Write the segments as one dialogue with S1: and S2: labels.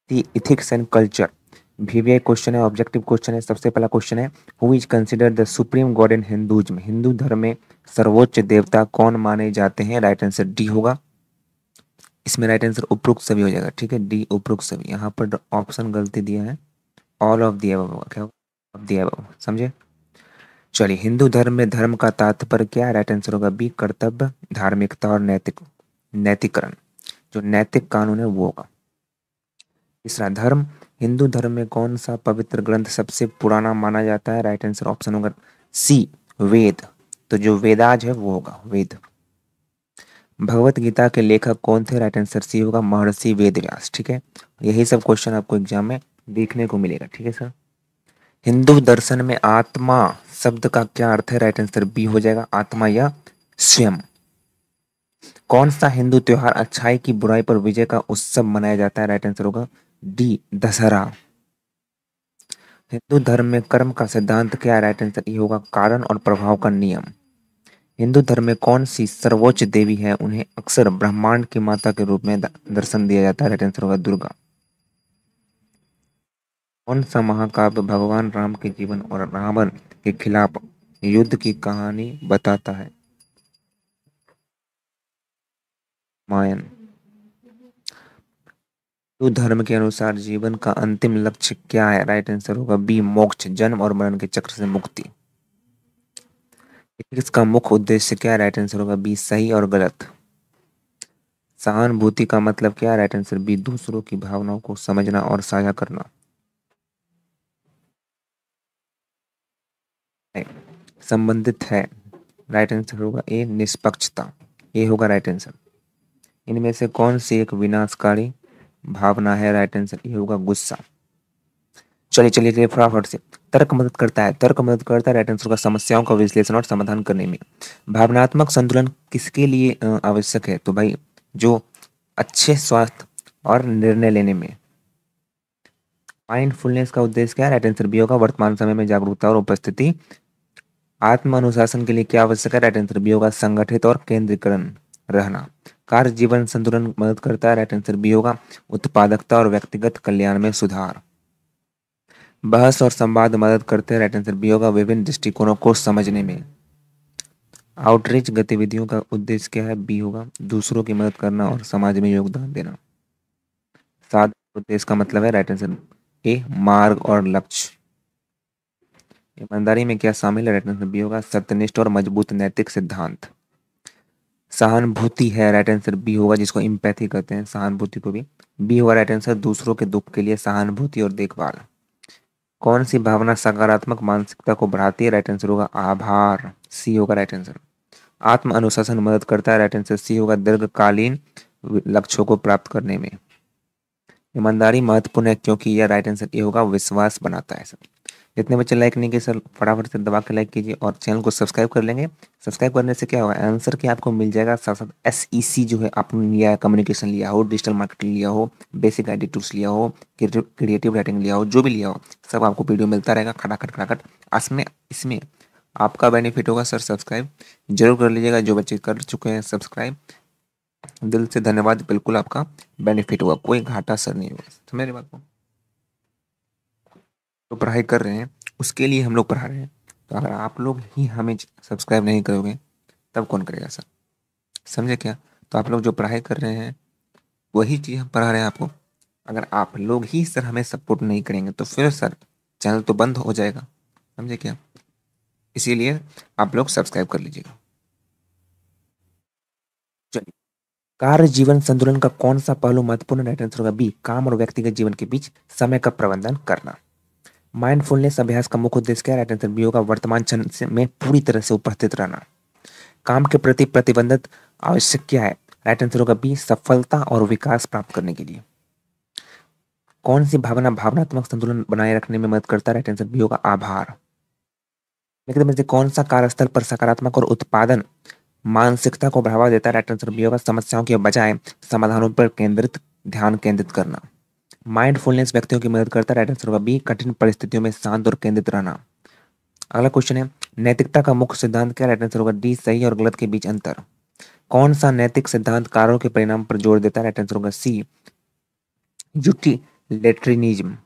S1: The ethics and culture. VVI question है, objective question है। सबसे पहला क्वेश्चन है, who is considered the supreme God in Hinduism. Hindu धर्म में सर्वोच्च देवता कौन माने जाते हैं? राइट आंसर डी होगा। इसमें राइट आंसर उपरोक्त सभी हो जाएगा। ठीक है, डी उपरोक्त सभी। यहाँ पर ऑप्शन गलती दिया है, ऑल ऑफ दी अबव होगा। क्या होगा? ऑफ दी अबव, समझे? चलिए, हिंदू धर्म में धर्म का तात्पर्य क्या है? राइट आंसर होगा बी, कर्तव्य, धार्मिकता और नैतिकरण। जो नैतिक कानून है वो होगा। तीसरा, धर्म, हिंदू धर्म में कौन सा पवित्र ग्रंथ सबसे पुराना माना जाता है? राइट आंसर ऑप्शन होगा सी, वेद। तो जो वेदाज है वो होगा वेद। भगवत गीता के लेखक कौन थे? राइट आंसर सी होगा, महर्षि वेदव्यास। ठीक है, यही सब क्वेश्चन आपको एग्जाम में देखने को मिलेगा। ठीक है सर। हिंदू दर्शन में आत्मा शब्द का क्या अर्थ है? राइट आंसर बी हो जाएगा, आत्मा या स्वयं। कौन सा हिंदू त्योहार अच्छाई की बुराई पर विजय का उत्सव मनाया जाता है? राइट आंसर होगा डी, दशहरा। हिंदू धर्म में कर्म का सिद्धांत क्या है? राइट आंसर ये होगा, कारण और प्रभाव का नियम। हिंदू धर्म में कौन सी सर्वोच्च देवी है, उन्हें अक्सर ब्रह्मांड की माता के रूप में दर्शन दिया जाता है? राइट आंसर होगा दुर्गा। कौन सा महाकाव्य भगवान राम के जीवन और रावण के खिलाफ युद्ध की कहानी बताता है? रामायण। हिंदू धर्म के अनुसार जीवन का अंतिम लक्ष्य क्या है? राइट आंसर होगा बी, मोक्ष, जन्म और मरण के चक्र से मुक्ति। इसका मुख्य उद्देश्य क्या है? राइट आंसर होगा बी, सही और गलत। सहानुभूति का मतलब क्या है? राइट आंसर बी, दूसरों की भावनाओं को समझना और साझा करना। है, संबंधित है। राइट आंसर होगा ए, निष्पक्षता। ये होगा राइट आंसर। इनमें से कौन सी एक विनाशकारी भावना है? राइट आंसर ये होगा गुस्सा। चलिए चलिए चलिए फटाफट से। तर्क मदद करता है, तर्क मदद करता है। राइट आंसर होगा समस्याओं का विश्लेषण और समाधान करने में। भावनात्मक संतुलन किसके लिए आवश्यक है? तो भाई जो अच्छे स्वास्थ्य और निर्णय लेने में। माइंडफुलनेस का उद्देश्य क्या है? राइट आंसर बी होगा, वर्तमान समय में जागरूकता और उपस्थिति। आत्म अनुशासन के लिए क्या आवश्यक है? राइट आंसर बी होगा, संगठित और केंद्रीकरण रहना। कार्य जीवन संतुलन मदद करता है। राइट आंसर बी होगा, उत्पादकता और व्यक्तिगत कल्याण में सुधार। बहस और संवाद मदद करते हैं। राइट आंसर बी होगा, विभिन्न दृष्टिकोणों को समझने में। आउटरीच गतिविधियों का उद्देश्य क्या है? बी होगा, दूसरों की मदद करना और समाज में योगदान देना। साधन उद्देश्य का मतलब है? राइट आंसर ए, मार्ग और लक्ष्य। ईमानदारी में क्या शामिल है? राइट आंसर बी होगा, सत्यनिष्ठ और मजबूत नैतिक सिद्धांत। सहानुभूति है, राइट आंसर बी होगा, जिसको इम्पैथी कहते हैं सहानुभूति को भी। बी होगा राइट आंसर, दूसरों के दुख के लिए सहानुभूति और देखभाल। कौन सी भावना सकारात्मक मानसिकता को बढ़ाती है? राइट आंसर होगा आभार। सी होगा राइट आंसर। आत्म अनुशासन मदद करता है। राइट आंसर सी होगा, दीर्घकालीन लक्ष्यों को प्राप्त करने में। ईमानदारी महत्वपूर्ण है क्योंकि यह, राइट आंसर ये होगा, विश्वास बनाता है सर। जितने बच्चे लाइक नहीं किए सर फटाफट से दबा के लाइक कीजिए और चैनल को सब्सक्राइब कर लेंगे। सब्सक्राइब करने से क्या होगा, आंसर क्या आपको मिल जाएगा, साथ साथ एसईसी जो है आपने लिया है, कम्युनिकेशन लिया हो, डिजिटल मार्केटिंग लिया हो, बेसिक आईटी टूल्स लिया हो, क्रिएटिव राइटिंग लिया हो, जो भी लिया हो सब आपको वीडियो मिलता रहेगा खटाखट खटाखट। इसमें इसमें आपका बेनिफिट होगा सर। सब्सक्राइब जरूर कर लीजिएगा, जो बच्चे कर चुके हैं सब्सक्राइब दिल से धन्यवाद। बिल्कुल आपका बेनिफिट होगा, कोई घाटा सर नहीं होगा। समझ रहे बात को? तो पढ़ाई कर रहे हैं उसके लिए हम लोग पढ़ा रहे हैं। तो अगर आप लोग ही हमें सब्सक्राइब नहीं करोगे तब कौन करेगा सर? समझे क्या? तो आप लोग जो पढ़ाई कर रहे हैं वही चीज़ हम पढ़ा रहे हैं आपको। अगर आप लोग ही सर हमें सपोर्ट नहीं करेंगे तो फिर सर चैनल तो बंद हो जाएगा। समझे क्या? इसीलिए आप लोग सब्सक्राइब कर लीजिएगा। चलिए, कार्य जीवन संतुलन का कौन सा पहलू महत्वपूर्ण? राइट आंसर होगा बी, काम और व्यक्तिगत जीवन के बीच समय का प्रबंधन करना। माइंडफुलनेस अभ्यास का मुख्य उद्देश्य क्या है? राइट आंसर बी होगा, वर्तमान क्षण में पूरी तरह से उपस्थित रहना। काम के प्रति प्रतिबद्धता आवश्यक क्या है? राइट आंसर होगा बी, सफलता और विकास प्राप्त करने के लिए। कौन सी भावना भावनात्मक संतुलन बनाए रखने में मदद करता है? राइट आंसर बी होगा, आभार। लेकिन में से कौन सा कार्यस्थल पर सकारात्मक और उत्पादन मानसिकता को बढ़ावा देता है? राइट आंसर बी होगा, समस्याओं के बजाय समाधानों पर ध्यान केंद्रित करना। माइंडफुलनेस व्यक्तियों की मदद करता है। राइट आंसर होगा बी, कठिन परिस्थितियों में शांत और केंद्रित रहना। अगला क्वेश्चन है, नैतिकता का मुख्य सिद्धांत क्या? राइट आंसर होगा डी, सही और गलत के बीच अंतर। कौन सा नैतिक सिद्धांत कारों के परिणाम पर जोर देता है? राइट आंसर होगा सी, लेट्रिनिज्म।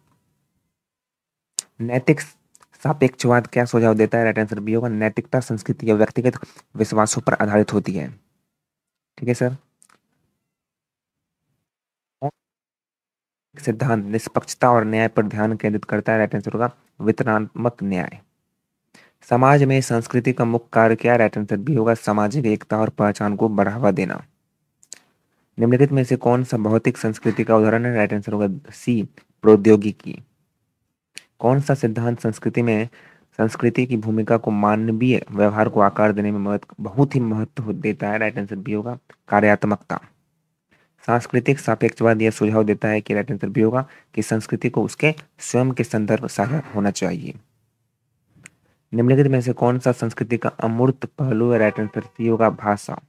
S1: नैतिक सापेक्षवाद क्या सुझाव देता है? राइट आंसर बी होगा, नैतिकता संस्कृति या व्यक्तिगत विश्वासों पर आधारित होती है। ठीक है सर। सिद्धांत निष्पक्षता और न्याय पर ध्यान केंद्रित करता है। राइट आंसर होगा वितरणात्मक न्याय। समाज में संस्कृति का मुख्य कार्य क्या है? राइट आंसर बी होगा, सामाजिक एकता और पहचान को बढ़ावा देना। निम्नलिखित में से कौन सा भौतिक संस्कृति का उदाहरण है? राइट आंसर होगा सी, प्रौद्योगिकी। कौन सा सिद्धांत संस्कृति की भूमिका को मानवीय व्यवहार को आकार देने में बहुत ही महत्व देता है? राइट आंसर बी होगा, कार्यात्मकता। सांस्कृतिक सापेक्षवाद यह सुझाव देता है कि राइट आंसर बी होगा कि संस्कृति को उसके स्वयं के संदर्भ साझा होना चाहिए। निम्नलिखित में से कौन सा संस्कृति का अमूर्त पहलू है? राइट आंसर सी होगा, भाषा।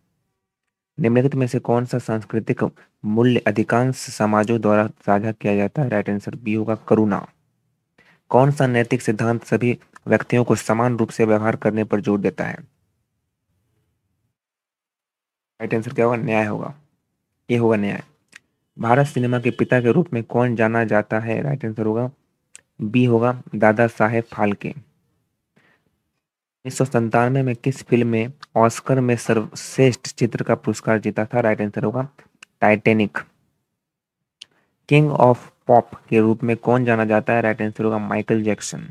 S1: निम्नलिखित में से कौन सा सांस्कृतिक मूल्य अधिकांश समाजों द्वारा साझा किया जाता है? राइट आंसर बी होगा, करुणा। कौन सा नैतिक सिद्धांत सभी व्यक्तियों को समान रूप से व्यवहार करने पर जोर देता है? राइट आंसर क्या होगा? न्याय होगा, ये होगा न्याय। भारत सिनेमा के पिता के रूप में कौन जाना जाता है? राइट आंसर होगा बी होगा, दादा साहेब फाल्के। 1997 में किस फिल्म में ऑस्कर में सर्वश्रेष्ठ चित्र का पुरस्कार जीता था? राइट आंसर होगा टाइटैनिक। किंग ऑफ पॉप के रूप में कौन जाना जाता है? राइट आंसर होगा माइकल जैक्सन।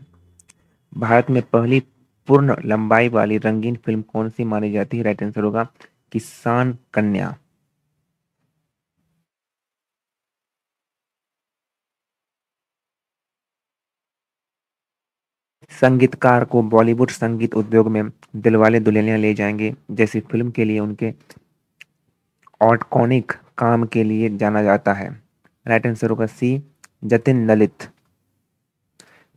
S1: भारत में पहली पूर्ण लंबाई वाली रंगीन फिल्म कौन सी मानी जाती है? राइट आंसर होगा किसान कन्या। संगीतकार को बॉलीवुड संगीत उद्योग में दिलवाले दुल्हनिया ले जाएंगे जैसी फिल्म के लिए उनके ऑटकॉनिक काम के लिए जाना जाता है? राइट आंसर होगा सी, जतिन ललित।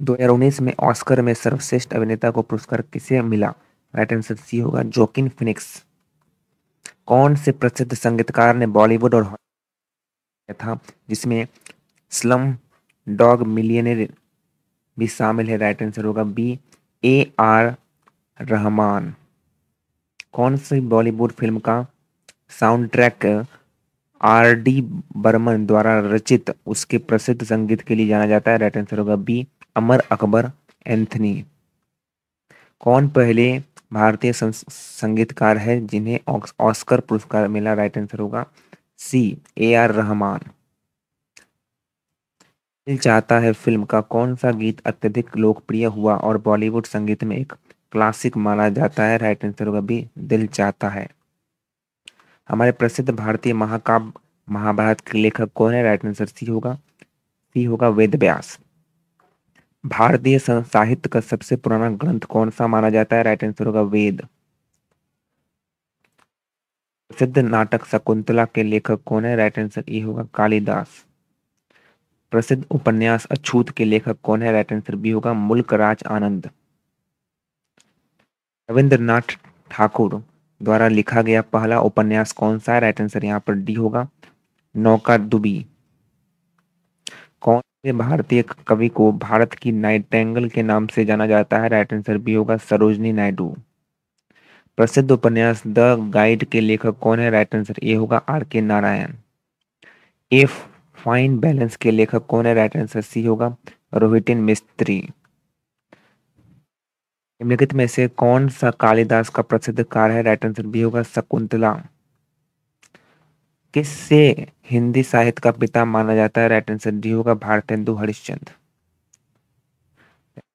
S1: 2019 में ऑस्कर में सर्वश्रेष्ठ अभिनेता को पुरस्कार किसे मिला? राइट आंसर सी होगा, जोकिन फिनिक्स। कौन से प्रसिद्ध संगीतकार ने बॉलीवुड और हॉलीवुड था जिसमें स्लम डॉग मिलियनेयर भी शामिल है? राइट आंसर होगा बी, ए आर रहमान। कौन सी बॉलीवुड फिल्म का sound track R D Burman द्वारा रचित उसके प्रसिद्ध संगीत के लिए जाना जाता है? राइट आंसर होगा बी, अमर अकबर एंथनी। कौन पहले भारतीय संगीतकार है जिन्हें ऑस्कर पुरस्कार मिला? राइट आंसर होगा सी, ए आर रहमान। दिल चाहता है फिल्म का कौन सा गीत अत्यधिक लोकप्रिय हुआ और बॉलीवुड संगीत में एक क्लासिक माना जाता है? राइट आंसर होगा बी, दिल चाहता है। हमारे प्रसिद्ध भारतीय महाकाव्य महाभारत के लेखक कौन है? राइट आंसर सी होगा वेद व्यास। भारतीय साहित्य का सबसे पुराना ग्रंथ कौन सा माना जाता है? राइट आंसर होगा वेद। प्रसिद्ध नाटक शकुंतला के लेखक कौन है? राइट आंसर ई होगा कालिदास। प्रसिद्ध उपन्यास अछूत के लेखक कौन है? राइट आंसर बी होगा मुल्क राज आनंद। रविंद्रनाथ ठाकुर द्वारा लिखा गया पहला उपन्यास कौन सा है? राइट आंसर यहाँ पर डी होगा नौकादुबी। कौन से भारतीय कवि को भारत की नाइटिंगेल के नाम से जाना जाता है? राइट आंसर बी होगा सरोजनी नायडू। प्रसिद्ध उपन्यास द गाइड के लेखक कौन है? राइट आंसर ए होगा आर के नारायण। ए फाइन बैलेंस के लेखक कौन है? राइट आंसर सी होगा रोहितन मिस्त्री। निम्नलिखित में से कौन सा कालिदास का प्रसिद्ध कार्य है? राइट आंसर बी होगा शकुंतला। किससे हिंदी साहित्य का पिता माना जाता है? राइट आंसर डी होगा Bharatendu Harishchandra.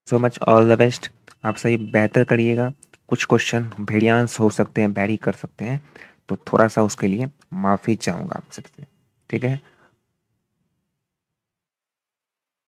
S1: So much, all the best. आप सही बेहतर करिएगा। कुछ क्वेश्चन भेड़ियांस हो सकते हैं, बैरी कर सकते हैं, तो थोड़ा सा उसके लिए माफी चाहूंगा आप सबसे। ठीक है।